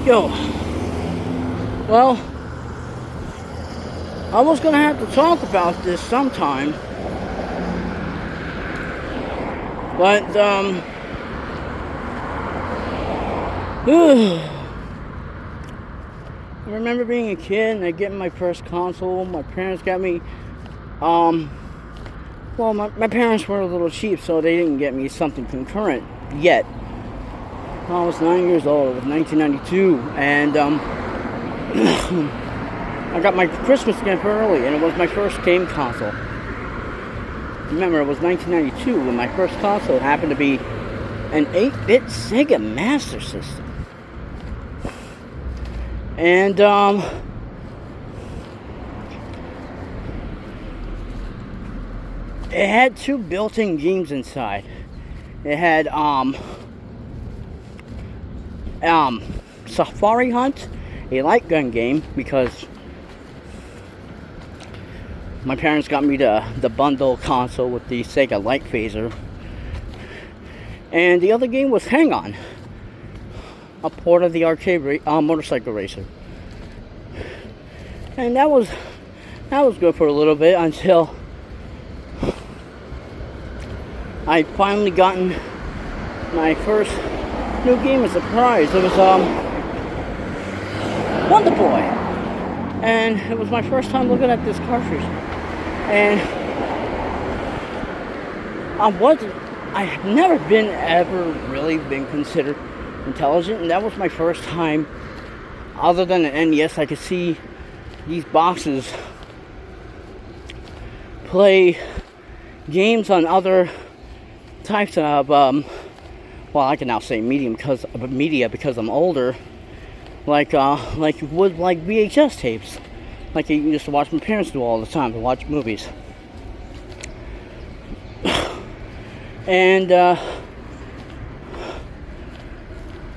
Yo, well, I was gonna have to talk about this sometime, but I remember being a kid and I getting my first console. My parents got me, my parents were a little cheap, so they didn't get me something concurrent yet. I was 9 years old. It was 1992, and I got my Christmas gift early, and it was my first game console. Remember, it was 1992 when my first console happened to be an 8-bit Sega Master System. And it had two built-in games inside. It had Safari Hunt, a light gun game, because my parents got me the bundle console with the Sega Light Phaser. And the other game was Hang On, a port of the arcade motorcycle racer. And that was good for a little bit until I finally gotten my first new game as a prize. It was Wonder Boy, and it was my first time looking at this cartridge. And I had never ever really been considered intelligent, and that was my first time. Other than the NES, I could see these boxes play games on other types of I can now say media because I'm older, like you would like VHS tapes, like I used to watch my parents do all the time to watch movies. And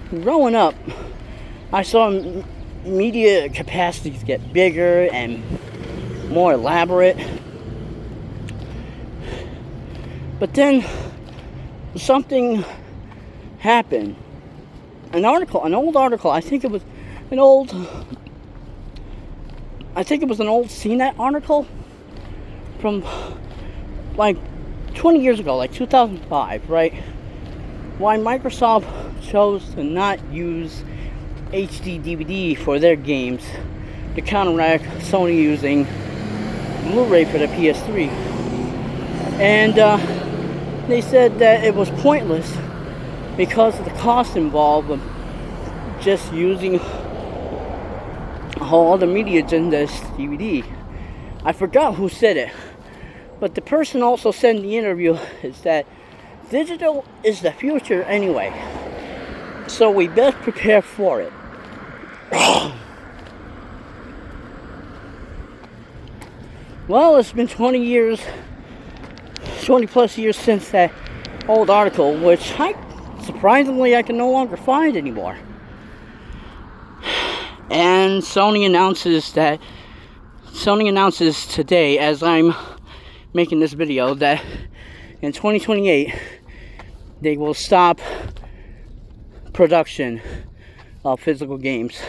growing up, I saw media capacities get bigger and more elaborate. But then something happened. An old article, I think it was an old CNET article from like 20 years ago, like 2005, right? Why Microsoft chose to not use HD DVD for their games to counteract Sony using Blu-ray for the PS3. And they said that it was pointless because of the cost involved of just using all the media in this DVD. I forgot who said it, but the person also said in the interview is that digital is the future anyway, so we best prepare for it. Well, it's been 20 plus years since that old article, which surprisingly I can no longer find anymore. And Sony announces today, as I'm making this video, that in 2028 they will stop production of physical games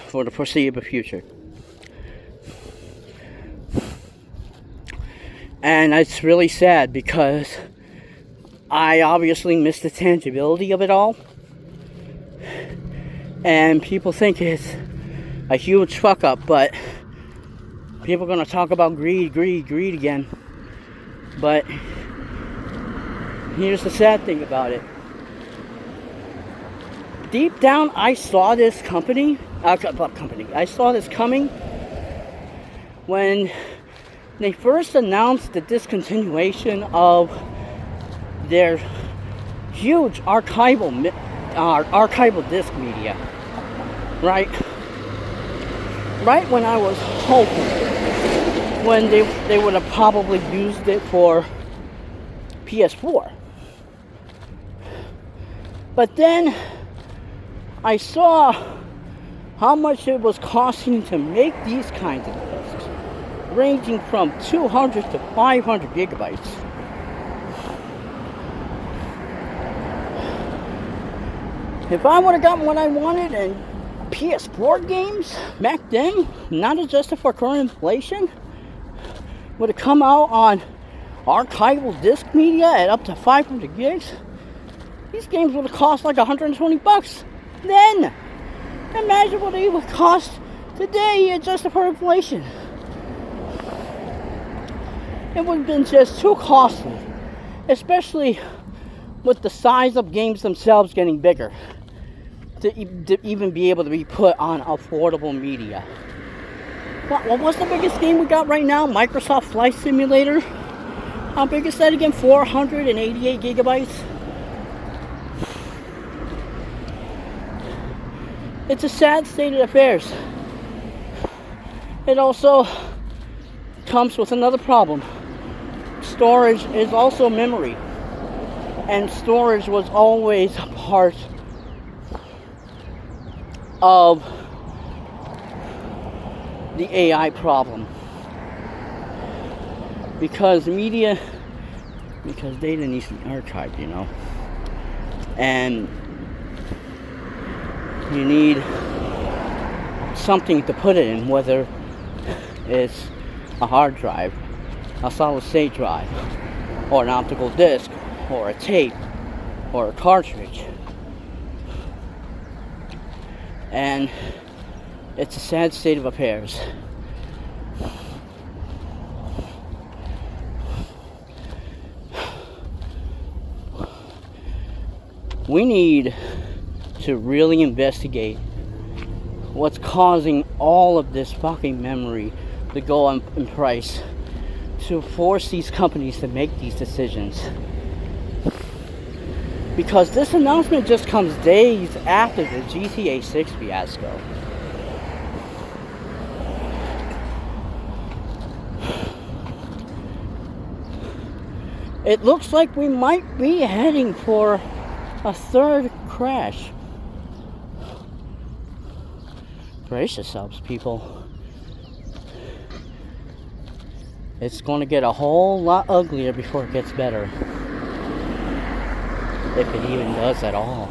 for the foreseeable future. And it's really sad because I obviously miss the tangibility of it all. And people think it's a huge fuck up, but people are going to talk about greed again. But here's the sad thing about it. Deep down, I saw this coming when they first announced the discontinuation of their huge archival disc media. Right when I was hoping when they would have probably used it for PS4. But then I saw how much it was costing to make these kinds of discs, ranging from 200 to 500 gigabytes. If I would have gotten what I wanted and PS4 games back then, not adjusted for current inflation, would have come out on archival disc media at up to 500 gigs, these games would have cost like $120 then. Imagine what they would cost today adjusted for inflation. It would have been just too costly, especially with the size of games themselves getting bigger, to even be able to be put on affordable media. What's the biggest game we got right now? Microsoft Flight Simulator. How big is that again? 488 gigabytes. It's a sad state of affairs. It also comes with another problem. Storage is also memory. And storage was always a part of the AI problem. Because data needs to be archived, you know. And you need something to put it in, whether it's a hard drive, a solid state drive, or an optical disc, or a tape, or a cartridge. And it's a sad state of affairs. We need to really investigate what's causing all of this fucking memory to go up in price, to force these companies to make these decisions. Because this announcement just comes days after the GTA 6 fiasco. It looks like we might be heading for a third crash. Brace yourselves, people. It's going to get a whole lot uglier before it gets better. If it even does at all.